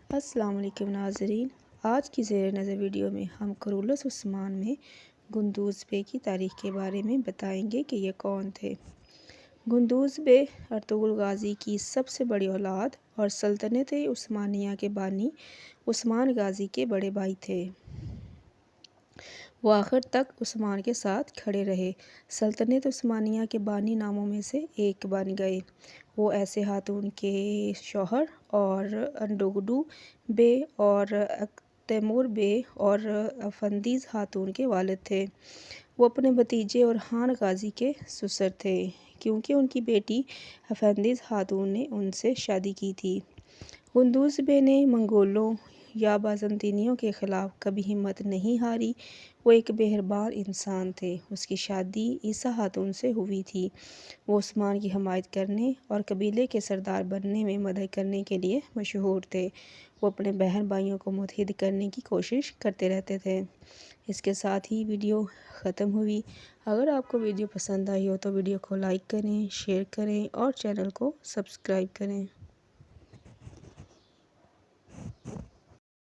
السلام علیکم ناظرین، آج کی زیر نظر ویڈیو میں ہم کرولس عثمان میں گندوز بے کی تاریخ کے بارے میں بتائیں گے کہ یہ کون تھے۔ گندوز بے ارطغرل غازی کی سب سے بڑی اولاد اور سلطنت عثمانیہ کے بانی عثمان غازی کے بڑے بھائی تھے۔ وہ آخر تک عثمان کے ساتھ کھڑے رہے، سلطنت عثمانیہ کے بانی ناموں میں سے ایک بن گئے۔ وہ ایسے خاتون کے شوہر اور انڈوگڈو بے اور تیمور بے اور افندیز خاتون کے والد تھے۔ وہ اپنے بھتیجے اورحان غازی کے سسر تھے، کیونکہ ان کی بیٹی افندیز خاتون نے ان سے شادی کی تھی۔ گندوز بے نے منگولوں یا بازنطینیوں کے خلاف کبھی ہمت نہیں ہاری۔ وہ ایک مہربان انسان تھے۔ اس کی شادی عیسیٰ خاتون سے ہوئی تھی۔ وہ عثمان کی حمایت کرنے اور قبیلے کے سردار بننے میں مدد کرنے کے لیے مشہور تھے۔ وہ اپنے بہن بھائیوں کو متحد کرنے کی کوشش کرتے رہتے تھے۔ اس کے ساتھ ہی ویڈیو ختم ہوئی۔ اگر آپ کو ویڈیو پسند آئی ہو تو ویڈیو کو لائک کریں، شیئر کریں اور چینل کو سبسکرائب کریں۔